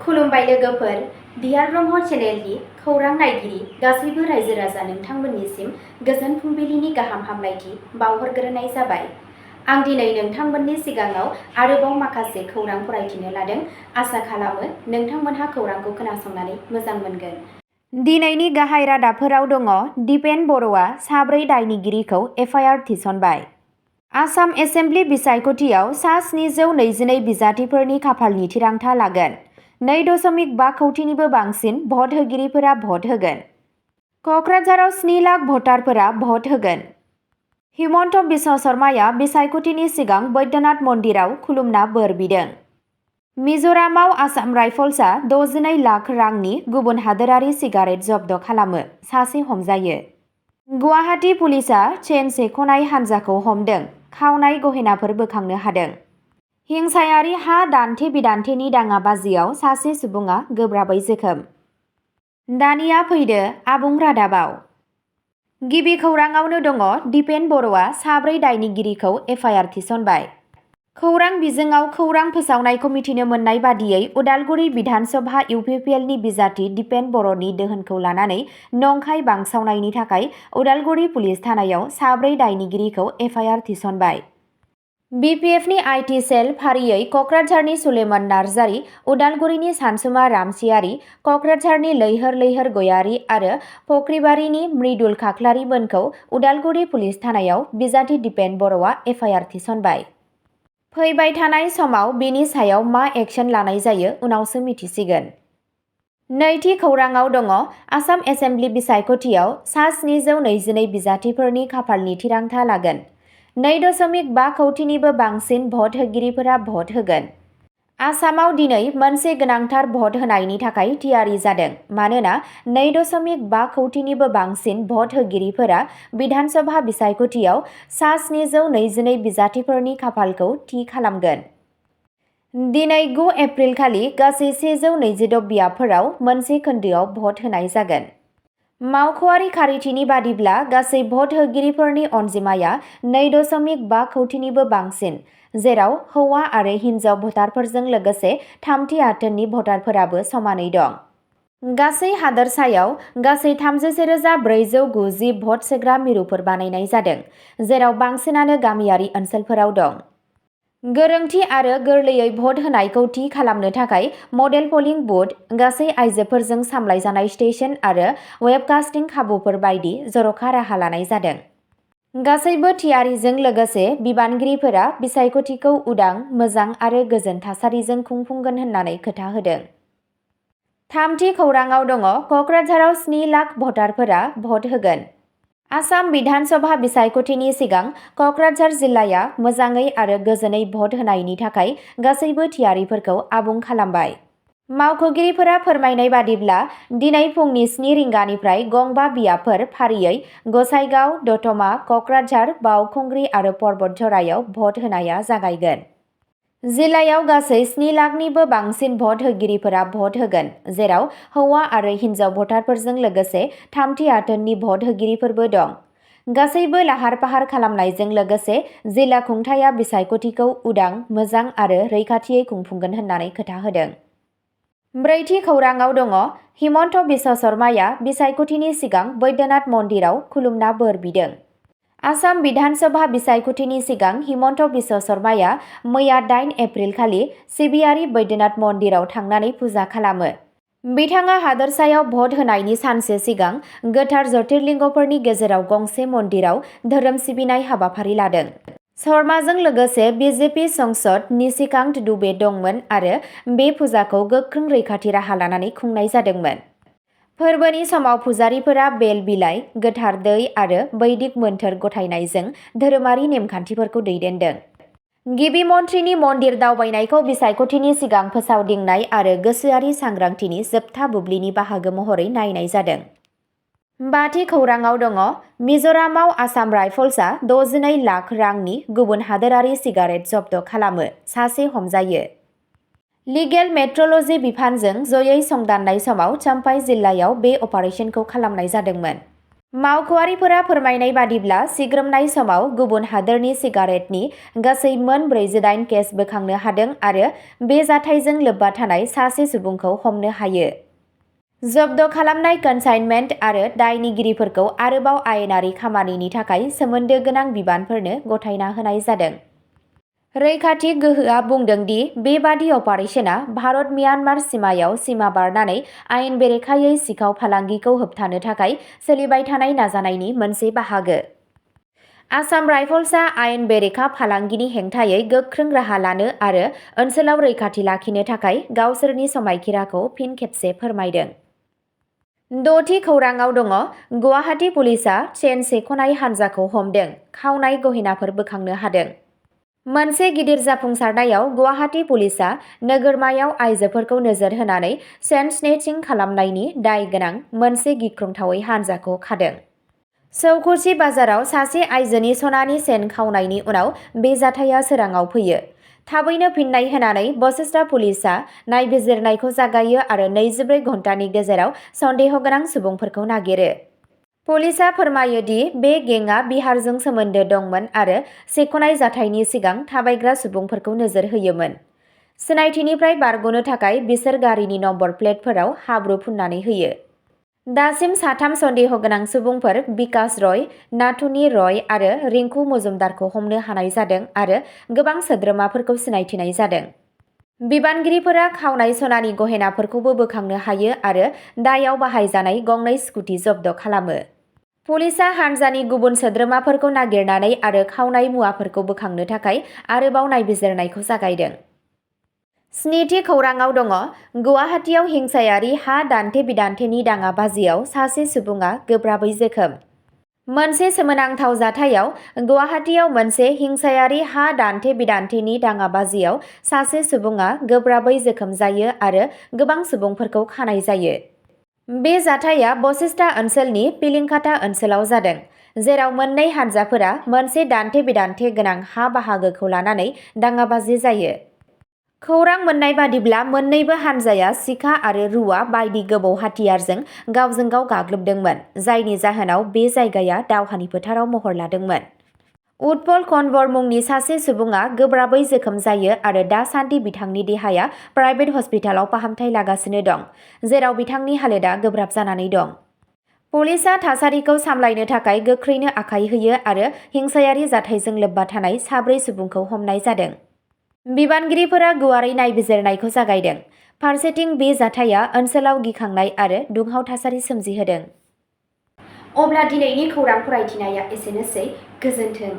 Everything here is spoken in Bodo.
खुलुमबाय लोगोफोर, बिहार ब्रह्म चेनेलनि खौरां नायगिरि गासैबो रायजो राजा नोंथांमोननिसिम गोजोन फुंबिलिनि गाहाम हामलायथि बावहरग्रोनाय जाबाय। आं दिनै नोंथांमोननि सिगाङाव आरोबाव माखासे खौरां फरायथिनो लादों। आसा खालामो नोंथांमोनहा खौरांखौ खोनासंनानै मोजां मोनगोन। दिनैनि गाहाय रादाबफोराव दङ। दिपेन बर'आ साब्रै दायनिगिरिखौ एफआइआर थिसनबाय। आसाम एसेम्बलि बिसायख'थियाव सा 722 बिजाथिफोरनि खाफालनि थिरांथा लागोन। 2.5 कौटिनिबो बांसिन भट होगिरिफोरा भट होगोन। क'क्राझाराव 7 लाख भटारफोरा भट होगोन। हिमन्त बिश्व शर्माया बिसायख'थिनि सिगां बैद्यनाथ मन्दिराव खुलुमना बोर बिदों। मिज'रामाव आसाम राइफल्सआ 62 लाख रांनि गुबुन हादोरारि सिगारेट जब्द खालामो, सासे हमजायो। गुवाहाटी पुलिसआ चेन सेख'नाय हान्जाखौ हमदों, खावनाय गहेनाफोर बोखांनो हादों। हिंसायारि हा दान्थे-बिदान्थेनि दाङाबाजियाव सासे सुबुङा गोब्राबै जोखोम। दानिया फैदो आबुं रादाबाव। गिबि खौराङावनो दङ। दिपेन बर'आ साब्रै दायनिगिरिखौ एफआइआर थिसनबाय। खौरां बिजोङाव खौरां फोसावनायखौ मिथिनो मोननाय बादियै उदालगुरि बिधान सभा इउपिपिएलनि बिजाथि दिपेन बर'नि दोहोनखौ लानानै नंखाय बांसावनायनि थाखाय उदालगुरि पुलिस थानायाव साब्रै दायनिगिरिखौ एफआइआर थिसनबाय। बिपिएफनि आइटि सेल फारियै क'क्राझारनि सुलेमान नार्जारी, उदालगुरिनि सानसुमा रामसियारि, क'क्राझारनि लैहोर लैहोर गयारी आरो फख्रिबारिनि मृदुल खाख्लारी मोनखौ उदालगुरि पुलिस थानायाव बिजाथि दिपेन बर'आ एफआइआर थिसनबाय। फैबाय थानाय समाव बेनि सायाव मा एक्शन लानाय जायो उनावसो मिथिसिगोन। नैथि खौराङाव दङ। आसाम एसेम्बलि बिसायख'थियाव सा 722 बिजाथिफोरनि खाफालनि थिरांथा लागोन। 2.5 कौटिनिबो बांसिन भट होगिरिफोरा भट होगोन। आसामाव दिनै मोनसे गोनांथार भट होनायनि थाखाय थियारि जादों, मानोना 2.5 कौटिनिबो बांसिन भट होगिरिफोरा बिधान सभा बिसायख'थियाव सा 722 बिजाथिफोरनि खाफालखौ थि खालामगोन। दिनै 9 एप्रिल खालि गासै 126 बियाबफोराव मोनसे खोन्दोआव भट होनाय जागोन। मावख'आरि खारिथिनि बादिब्ला गासै भट होगिरिफोरनि अनजिमाया 2.5 कौटिनिबो बांसिन, जेराव हौवा आरो हिन्जाव भटारफोरजों लोगोसे थामथि आथोननि भटारफोराबो समानै दं। गासै हादोरसायाव गासै 33,490 भट सोग्रा मिरुफोर बानायनाय जादों, जेराव बांसिनानो गामियारि ओनसोलफोराव दं। गोरोंथि आरो गोरलैयै भट होनायखौ थि खालामनो थाखाय मडेल पलिं बुथ, गासै आइजोफोरजों सामलायजानाय स्टेशन आरो वेबकास्टिं खाबुफोर बायदि जर'खा राहा लानाय जादों। गासैबो थियारिजों लोगोसे बिबानगिरिफोरा बिसायख'थिखौ उदां, मोजां आरो गोजोन थासारिजों खुंफुंगोन होननानै खोथा होदों। थामथि खौराङाव दङ। क'क्राझाराव 7 लाख भटारफोरा भट होगोन। आसाम बिधान सभा बिसायख'थिनि सिगां क'क्राझार जिल्लाया मोजाङै आरो गोजोनै भट होनायनि थाखाय गासैबो थियारिफोरखौ आबुं खालामबाय। मावख'गिरिफोरा फोरमायनाय बादिब्ला दिनै फुंनि 7 रिंगानिफ्राय गंबा बियाबफोर फारियै गसाइगाव, दतमा, क'क्राझार, बावखुंग्रि आरो पर्बतझरायाव भट होनाया जागायगोन। जिल्लायाव गासै 7 लाखनिबो बांसिन भट होगिरिफोरा भट होगोन, जेराव हौवा आरो हिन्जाव भटारफोरजों लोगोसे थामथि आथोननि भट होगिरिफोरबो दं। गासैबो लाहार-फाहार खालामनायजों लोगोसे जिल्ला खुंथायआ बिसायख'थिखौ उदां, मोजां आरो रैखाथियै खुंफुंगोन होननानै खोथा होदों। ब्रैथि खौराङाव दङ। हिमन्त बिश्व शर्माया बिसायख'थिनि सिगां बैद्यनाथ मन्दिराव खुलुमना बोर बिदों। आसाम बिधान सभा बिसायख'थिनि सिगां हिमन्त बिश्व शर्माया मैया 8 एप्रिल खालि सिबियारि बैद्यनाथ मन्दिराव थांनानै फुजा खालामो। बिथाङा हादोरसायाव भट होनायनि सानसे सिगां गोथार ज्योतिर्लिंगफोरनि गेजेराव गंसे मन्दिराव धोरोम सिबिनाय हाबाफारि लादों। शर्माजों लोगोसे बिजेपि सांसद निशिकांत दुबे दंमोन आरो बे फुजाखौ गोख्रों रैखाथि राहा लानानै खुंनाय जादोंमोन। फोरबोनि समाव फुजारिफोरा बेल बिलाइ, गोथार दै आरो बैदिक मोन्थोर गथायनायजों धोरोमारि नेमखान्थिफोरखौ दैदेनदों। गिबि मन्थ्रिनि मन्दिर दावबायनायखौ बिसायख'थिनि सिगां फोसावदिंनाय आरो गोसोआरि सांग्रांथिनि जोबथा बुब्लिनि बाहागो महरै नायनाय जादों। बाथि खौराङाव दङ। मिज'रामाव आसाम राइफल्सआ 62 लाख रांनि गुबुन हादोरारि सिगारेट जब्द खालामो, सासे हमजायो। लिगेल मेट्र'ल'जी बिफानजों जयै संदाननाय समाव चाम्पाइ जिल्लायाव बे अपारेसनखौ खालामनाय जादोंमोन। मावख'आरिफोरा फोरमायनाय बादिब्ला सिग्रोमनाय समाव गुबुन हादोरनि सिगारेटनि गासै मोन 48 केस बोखांनो हादों आरो बे जाथायजों लोब्बा थानाय सासे सुबुंखौ हमनो हायो। जब्द खालामनाय कनसाइनमेन्ट आरो दायनिगिरिफोरखौ आरोबाव आयेनारि खामानिनि थाखाय सोमोन्दो गोनां बिबानफोरनो गथायना होनाय जादों। रैखाथि गोहोआ बुंदों दि बेबादि अपारेशना भारत म्यानमार सीमायाव सीमा बारनानै आयेन बेरेखायै सिखाव फालांगिखौ होबथानो थाखाय सोलिबाय थानाय नाजानायनि मोनसे बाहागो। आसाम राइफल्सआ आयेन बेरेखा फालांगिनि हेंथायै गोख्रों राहा लानो आरो ओनसोलाव रैखाथि लाखिनो थाखाय गावसोरनि समायखिराखौ फिन खेबसे फोरमायदों। द'थि खौरांआव दङ गुवाहाटी पुलिसआ चेन सेख'नाय हानजाखौ हमदों, खावनाय गहेनाफोर बोखांनो हादों। मोनसे गिदिर जाफुंसारनायाव गुवाहाटी पुलिसआ नोगोरमायाव आइजोफोरखौ नोजोर होनानै चेन स्नेचिं खालामनायनि दाय गोनां मोनसे गिख्रंथावै हानजाखौ खादों। चौखुरसि बाजाराव सासे आइजोनि सनानि चेन खावनायनि उनाव बे जाथाया सोराङाव फैयो। थाबैनो फिन्नाय होनानै बशिष्ठ पुलिसआ नायबिजिरनायखौ जागायो आरो 24 घन्टानि गेजेराव सन्देह गोनां सुबुंफोरखौ नागिरो। पुलिसआ फोरमायो दि बे गेंआ बिहारजों सोमोन्दो दंमोन आरो सेख'नाय जाथायनि सिगां थाबायग्रा सुबुंफोरखौ नोजोर होयोमोन। सिनायथिनिफ्राय बारग'नो थाखाय बिसोर गारिनि नम्बर प्लेटफोराव हाब्रु फुननानै होयो। दासिम साथाम सन्देह गोनां सुबुंफोर बिकास रय, नाथुनी रय आरो रिंकू मजुमदारखौ हमनो हानाय जादों आरो गोबां सोद्रोमाफोरखौ सिनायथिनाय जादों। बिबानगिरिफोरा खावनाय सनानि गहेनाफोरखौबो बोखांनो हायो आरो दायाव बाहायजानाय गंनै स्कुटि जब्द खालामो। पुलिसआ हानजानि गुबुन सोद्रोमाफोरखौ नागिरनानै आरो खावनाय मुवाफोरखौ बोखांनो थाखाय आरोबाव नायबिजिरनायखौ जागायदों। 7थि खौरांआव दङ गुवाहाटीआव हिंसायारि हा दान्थे-बिदान्थेनि दाङाबाजियाव सासे सुबुङा गोब्राबै जोखोम। मोनसे सोमोनांथाव जाथायाव गुवाहाटीआव मोनसे हिंसायारि हा दान्थे-बिदान्थेनि दाङाबाजियाव सासे सुबुङा गोब्राबै जोखोम जायो आरो गोबां सुबुंफोरखौ खानाय जायो। बे जाथाया बशिष्ठ ओनसोलनि पिलिंखाता ओनसोलाव जादों, जेराव मोननै हानजाफोरा मोनसे दान्थे-बिदान्थे गोनां हा बाहागोखौ लानानै दाङाबाजि जायो। खौरां मोन्नाय बादिब्ला मोन्नैबो हानजाया सिखा आरो रुवा बायदि गोबौ हाथियारजों गावजों गाव गाग्लोबदोंमोन, जायनि जाहोनाव बे जायगाया दावहानि फोथाराव महर लादोंमोन। उत्पल कनवर मुंनि सासे सुबुङा गोब्राबै जोखोम जायो आरो दासान्दि बिथांनि देहाया प्राइभेट हस्पिटालाव फाहामथाय लागासिनो दं, जेराव बिथांनि हालोदआ गोब्राब जानानै दं। पुलिसआ थासारिखौ सामलायनो थाखाय गोख्रैनो आखाय होयो आरो हिंसायारि जाथायजों लोब्बा थानाय 4 सुबुंखौ हमनाय जादों। बिबानगिरिफोरा गुवारै नायबिजिरनायखौ जागायदों। फारसेथिं बे जाथाया ओनसोलाव गिखांनाय आरो दुंहाव थासारि सोमजिहोदों। अब्ला दिनैनि खौरां फरायथिनाया एसेनोसै। गोजोन्थों।